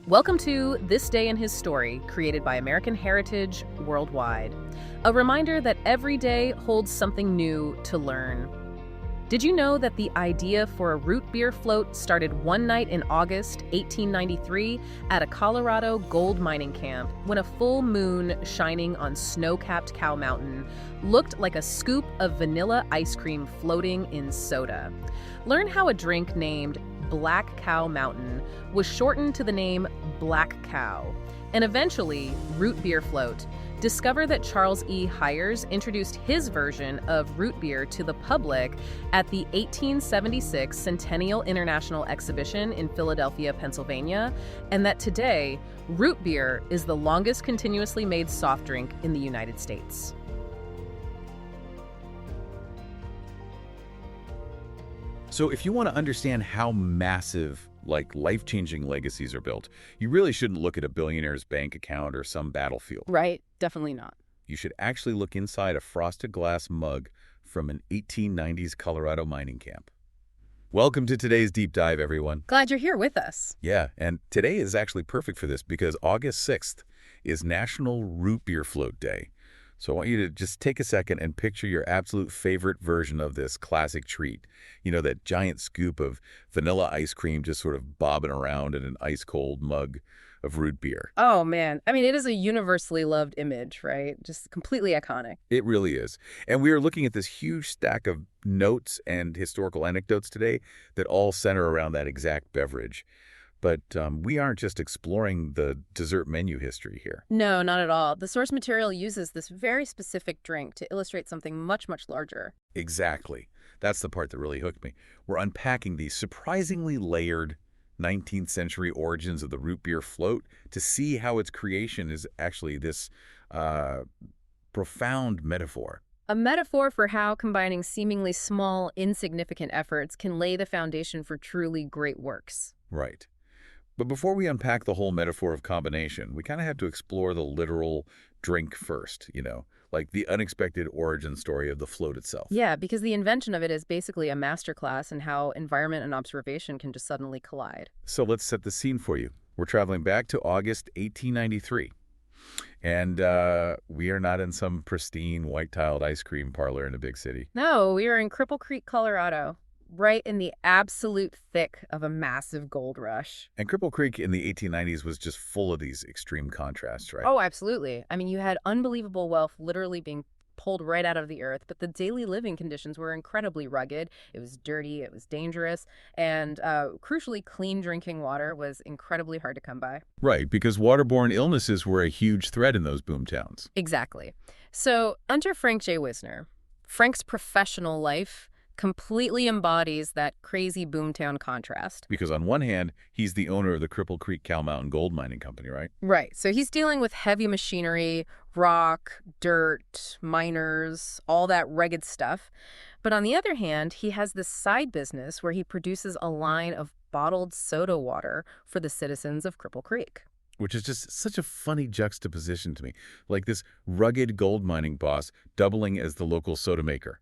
Welcome to This Day in His Story, created by American Heritage Worldwide. A reminder that every day holds something new to learn. Did you know that the idea for a root beer float started one night in August 1893 at a Colorado gold mining camp when a full moon shining on snow-capped Cow Mountain looked like a scoop of vanilla ice cream floating in soda? Learn how a drink named Black Cow Mountain was shortened to the name Black Cow, and eventually root beer float. Discover that Charles E. Hires introduced his version of root beer to the public at the 1876 Centennial International Exhibition in Philadelphia, Pennsylvania, and that today, root beer is the longest continuously made soft drink in the United States. So if you want to understand how massive, life-changing legacies are built, you really shouldn't look at a billionaire's bank account or some battlefield. Right, definitely not. You should actually look inside a frosted glass mug from an 1890s Colorado mining camp. Welcome to today's deep dive, everyone. Glad you're here with us. Yeah, and today is actually perfect for this because August 6th is National Root Beer Float Day. So I want you to just take a second and picture your absolute favorite version of this classic treat. You know, that giant scoop of vanilla ice cream just sort of bobbing around in an ice-cold mug of root beer. Oh, man. I mean, it is a universally loved image, right? Just completely iconic. It really is. And we are looking at this huge stack of notes and historical anecdotes today that all center around that exact beverage. But we aren't just exploring the dessert menu history here. No, not at all. The source material uses this very specific drink to illustrate something much, much larger. Exactly. That's the part that really hooked me. We're unpacking these surprisingly layered 19th century origins of the root beer float to see how its creation is actually this profound metaphor. A metaphor for how combining seemingly small, insignificant efforts can lay the foundation for truly great works. Right. But before we unpack the whole metaphor of combination, we kind of have to explore the literal drink first, like the unexpected origin story of the float itself. Yeah, because the invention of it is basically a masterclass in how environment and observation can just suddenly collide. So let's set the scene for you. We're traveling back to August 1893. And we are not in some pristine white-tiled ice cream parlor in a big city. No, we are in Cripple Creek, Colorado, right in the absolute thick of a massive gold rush. And Cripple Creek in the 1890s was just full of these extreme contrasts, right? Oh, absolutely. I mean, you had unbelievable wealth literally being pulled right out of the earth, but the daily living conditions were incredibly rugged. It was dirty, it was dangerous, and crucially, clean drinking water was incredibly hard to come by. Right, because waterborne illnesses were a huge threat in those boom towns. Exactly. So, enter Frank J. Wisner. Frank's professional life completely embodies that crazy boomtown contrast. Because on one hand, he's the owner of the Cripple Creek Cow Mountain Gold Mining Company, right? Right. So he's dealing with heavy machinery, rock, dirt, miners, all that rugged stuff. But on the other hand, he has this side business where he produces a line of bottled soda water for the citizens of Cripple Creek. Which is just such a funny juxtaposition to me. Like this rugged gold mining boss doubling as the local soda maker.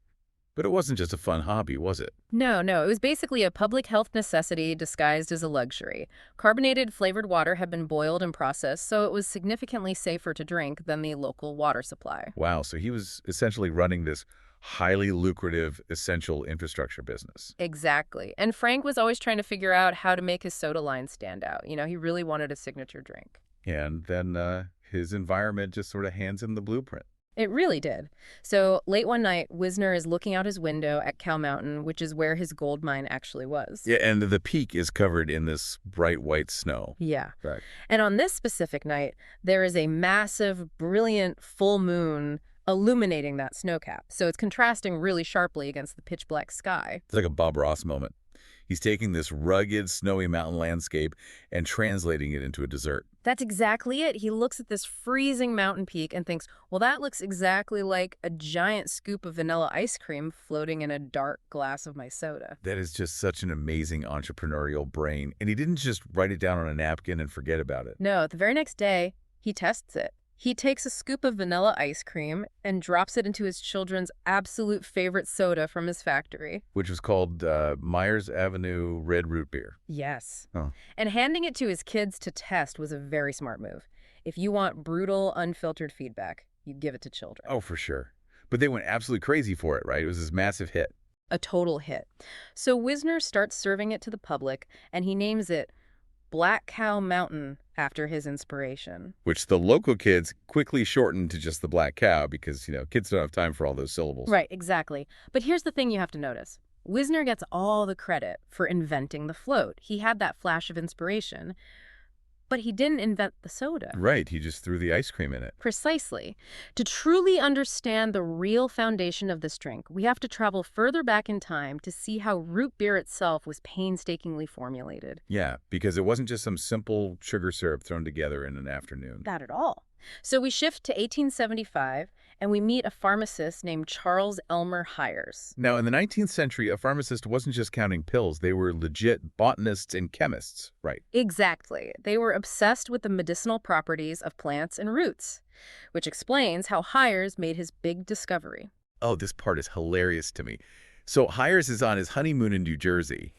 But it wasn't just a fun hobby, was it? No. It was basically a public health necessity disguised as a luxury. Carbonated flavored water had been boiled and processed, so it was significantly safer to drink than the local water supply. Wow, so he was essentially running this highly lucrative, essential infrastructure business. Exactly. And Frank was always trying to figure out how to make his soda line stand out. He really wanted a signature drink. And then his environment just sort of hands him the blueprint. It really did. So late one night, Wisner is looking out his window at Cow Mountain, which is where his gold mine actually was. Yeah, and the peak is covered in this bright white snow. Yeah. Right. And on this specific night, there is a massive, brilliant full moon illuminating that snowcap. So it's contrasting really sharply against the pitch black sky. It's like a Bob Ross moment. He's taking this rugged, snowy mountain landscape and translating it into a dessert. That's exactly it. He looks at this freezing mountain peak and thinks, well, that looks exactly like a giant scoop of vanilla ice cream floating in a dark glass of my soda. That is just such an amazing entrepreneurial brain. And he didn't just write it down on a napkin and forget about it. No, the very next day, he tests it. He takes a scoop of vanilla ice cream and drops it into his children's absolute favorite soda from his factory. Which was called Myers Avenue Red Root Beer. Yes. Oh. And handing it to his kids to test was a very smart move. If you want brutal, unfiltered feedback, you give it to children. Oh, for sure. But they went absolutely crazy for it, right? It was this massive hit. A total hit. So Wisner starts serving it to the public, and he names it Black Cow Mountain after his inspiration. Which the local kids quickly shortened to just the Black Cow because, kids don't have time for all those syllables. Right, exactly. But here's the thing you have to notice. Wisner gets all the credit for inventing the float. He had that flash of inspiration, but he didn't invent the soda. Right, he just threw the ice cream in it. Precisely. To truly understand the real foundation of this drink, we have to travel further back in time to see how root beer itself was painstakingly formulated. Yeah, because it wasn't just some simple sugar syrup thrown together in an afternoon. Not at all. So we shift to 1875, and we meet a pharmacist named Charles Elmer Hires. Now, in the 19th century, a pharmacist wasn't just counting pills. They were legit botanists and chemists, right? Exactly. They were obsessed with the medicinal properties of plants and roots, which explains how Hires made his big discovery. Oh, this part is hilarious to me. So Hires is on his honeymoon in New Jersey,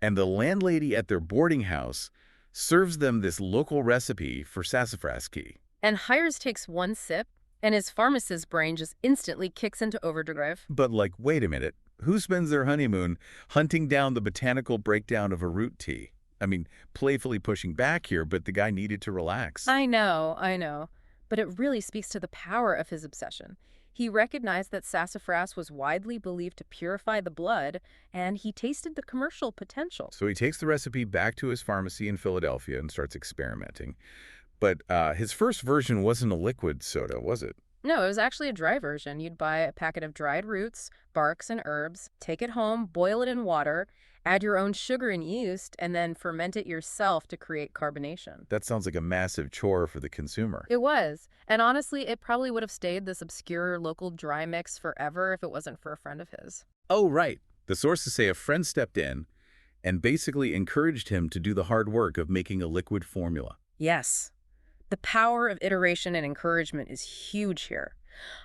and the landlady at their boarding house serves them this local recipe for sassafras tea. And Hires takes one sip, and his pharmacist's brain just instantly kicks into overdrive. But wait a minute. Who spends their honeymoon hunting down the botanical breakdown of a root tea? I mean, playfully pushing back here, but the guy needed to relax. I know. But it really speaks to the power of his obsession. He recognized that sassafras was widely believed to purify the blood, and he tasted the commercial potential. So he takes the recipe back to his pharmacy in Philadelphia and starts experimenting. But his first version wasn't a liquid soda, was it? No, it was actually a dry version. You'd buy a packet of dried roots, barks, and herbs, take it home, boil it in water, add your own sugar and yeast, and then ferment it yourself to create carbonation. That sounds like a massive chore for the consumer. It was. And honestly, it probably would have stayed this obscure local dry mix forever if it wasn't for a friend of his. Oh, right. The sources say a friend stepped in and basically encouraged him to do the hard work of making a liquid formula. Yes. The power of iteration and encouragement is huge here.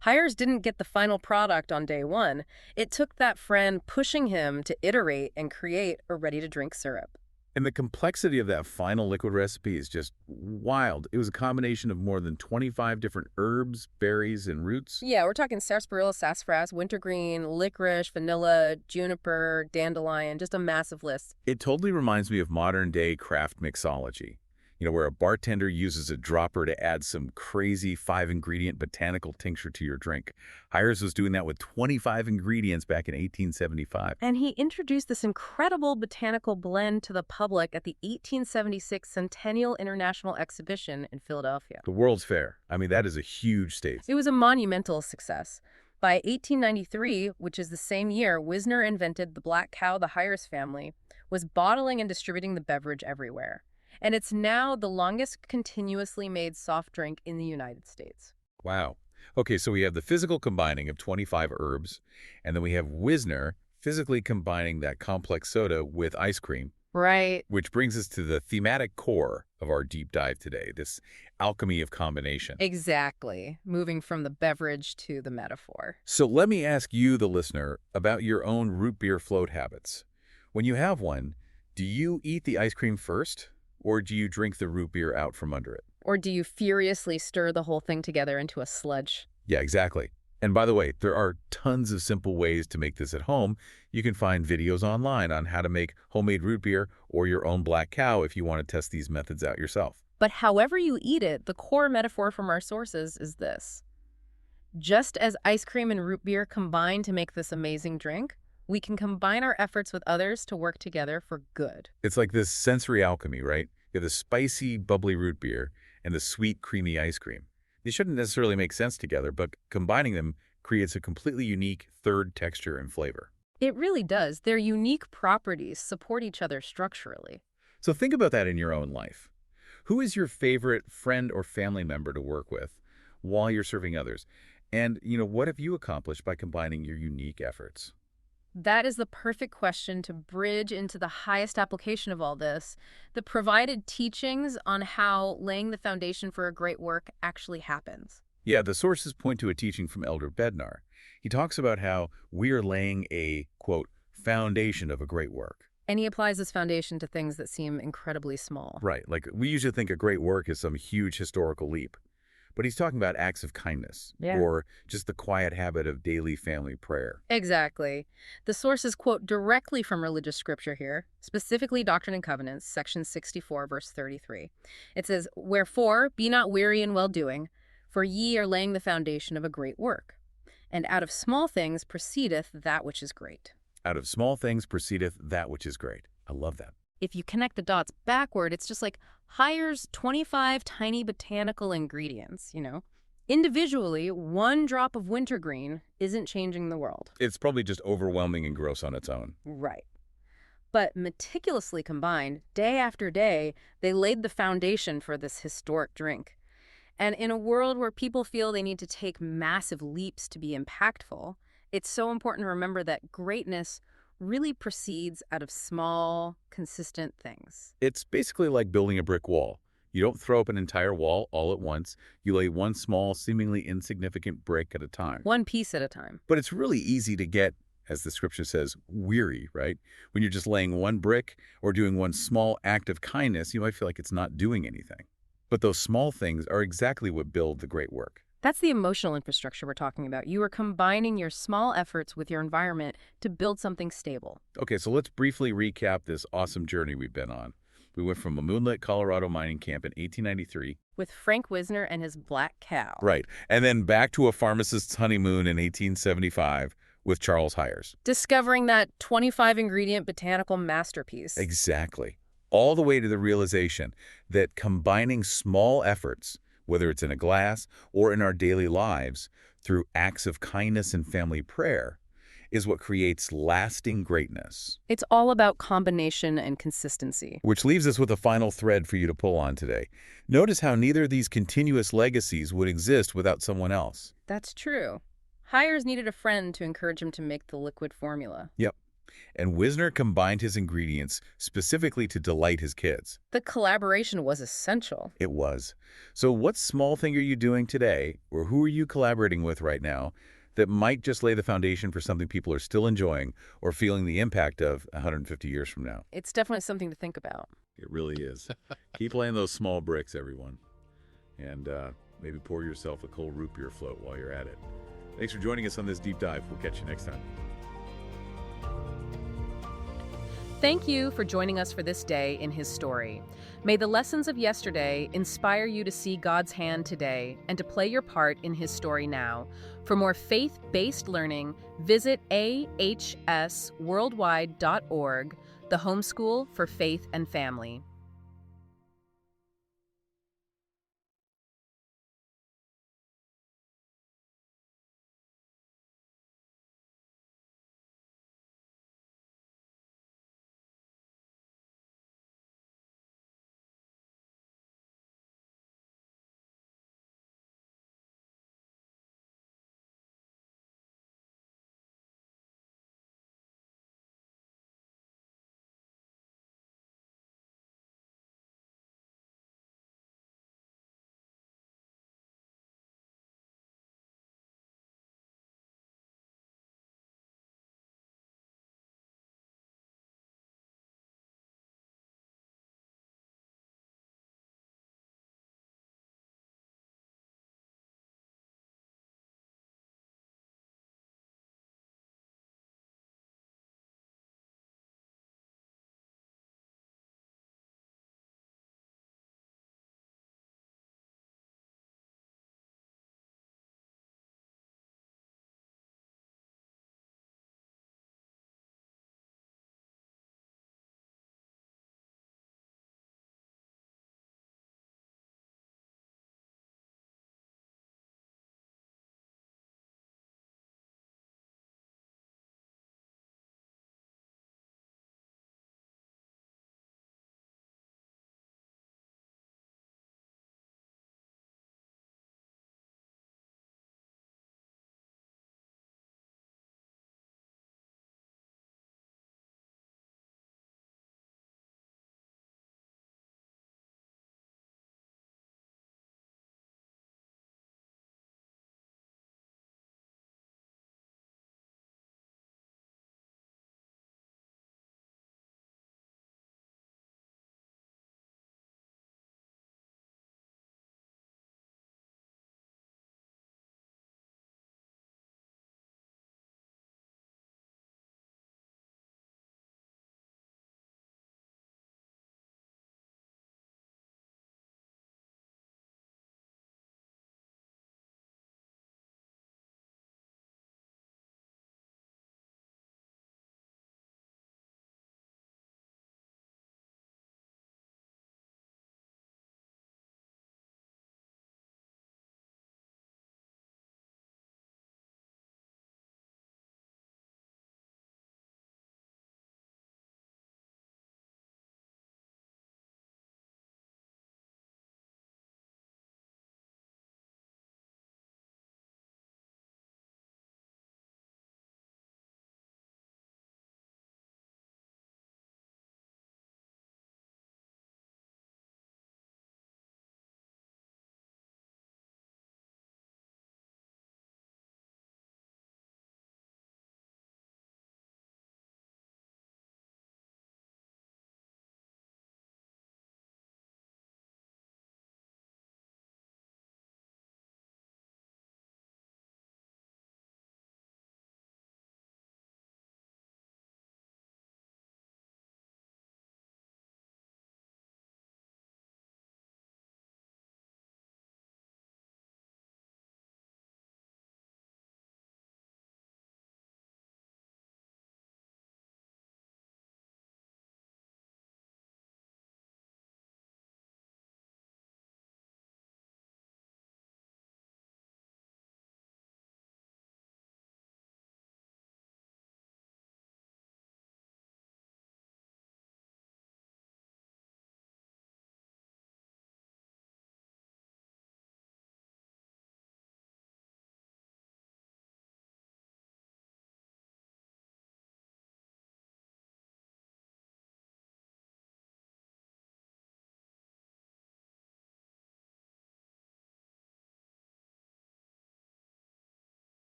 Hires didn't get the final product on day one. It took that friend pushing him to iterate and create a ready-to-drink syrup. And the complexity of that final liquid recipe is just wild. It was a combination of more than 25 different herbs, berries, and roots. Yeah, we're talking sarsaparilla, sassafras, wintergreen, licorice, vanilla, juniper, dandelion, just a massive list. It totally reminds me of modern-day craft mixology. Where a bartender uses a dropper to add some crazy 5-ingredient botanical tincture to your drink. Hires was doing that with 25 ingredients back in 1875. And he introduced this incredible botanical blend to the public at the 1876 Centennial International Exhibition in Philadelphia. The World's Fair. I mean, that is a huge stage. It was a monumental success. By 1893, which is the same year Wisner invented the Black Cow, the Hires family was bottling and distributing the beverage everywhere. And it's now the longest continuously made soft drink in the United States. Wow. Okay, so we have the physical combining of 25 herbs, and then we have Wisner physically combining that complex soda with ice cream. Right. Which brings us to the thematic core of our deep dive today, this alchemy of combination. Exactly. Moving from the beverage to the metaphor. So let me ask you, the listener, about your own root beer float habits. When you have one, do you eat the ice cream first? Or do you drink the root beer out from under it? Or do you furiously stir the whole thing together into a sludge? Yeah, exactly. And by the way, there are tons of simple ways to make this at home. You can find videos online on how to make homemade root beer or your own Black Cow if you want to test these methods out yourself. But however you eat it, the core metaphor from our sources is this. Just as ice cream and root beer combine to make this amazing drink, we can combine our efforts with others to work together for good. It's like this sensory alchemy, right? You have the spicy, bubbly root beer and the sweet, creamy ice cream. They shouldn't necessarily make sense together, but combining them creates a completely unique third texture and flavor. It really does. Their unique properties support each other structurally. So think about that in your own life. Who is your favorite friend or family member to work with while you're serving others? And, what have you accomplished by combining your unique efforts? That is the perfect question to bridge into the highest application of all this, the provided teachings on how laying the foundation for a great work actually happens. Yeah, the sources point to a teaching from Elder Bednar. He talks about how we are laying a, quote, foundation of a great work. And he applies this foundation to things that seem incredibly small. Right, like we usually think a great work is some huge historical leap. But he's talking about acts of kindness, or just the quiet habit of daily family prayer. Exactly. The sources quote directly from religious scripture here, specifically Doctrine and Covenants, section 64, verse 33. It says, "Wherefore, be not weary in well-doing, for ye are laying the foundation of a great work. And out of small things proceedeth that which is great." Out of small things proceedeth that which is great. I love that. If you connect the dots backward, it's just like Hires 25 tiny botanical ingredients, Individually, one drop of wintergreen isn't changing the world. It's probably just overwhelming and gross on its own. Right. But meticulously combined, day after day, they laid the foundation for this historic drink. And in a world where people feel they need to take massive leaps to be impactful, it's so important to remember that greatness really proceeds out of small, consistent things. It's basically like building a brick wall. You don't throw up an entire wall all at once. You lay one small, seemingly insignificant brick at a time. One piece at a time. But it's really easy to get, as the scripture says, weary, right? When you're just laying one brick or doing one small act of kindness, you might feel like it's not doing anything. But those small things are exactly what build the great work. That's the emotional infrastructure we're talking about. You are combining your small efforts with your environment to build something stable. Okay, so let's briefly recap this awesome journey we've been on. We went from a moonlit Colorado mining camp in 1893. With Frank Wisner and his black cow. Right, and then back to a pharmacist's honeymoon in 1875 with Charles Hires. Discovering that 25-ingredient botanical masterpiece. Exactly. All the way to the realization that combining small efforts, whether it's in a glass or in our daily lives, through acts of kindness and family prayer, is what creates lasting greatness. It's all about combination and consistency. Which leaves us with a final thread for you to pull on today. Notice how neither of these continuous legacies would exist without someone else. That's true. Hires needed a friend to encourage him to make the liquid formula. Yep. And Wisner combined his ingredients specifically to delight his kids. The collaboration was essential. It was. So what small thing are you doing today, or who are you collaborating with right now, that might just lay the foundation for something people are still enjoying or feeling the impact of 150 years from now? It's definitely something to think about. It really is. Keep laying those small bricks, everyone. And maybe pour yourself a cold root beer float while you're at it. Thanks for joining us on this deep dive. We'll catch you next time. Thank you for joining us for this day in His story. May the lessons of yesterday inspire you to see God's hand today and to play your part in His story now. For more faith-based learning, visit ahsworldwide.org, the homeschool for faith and family.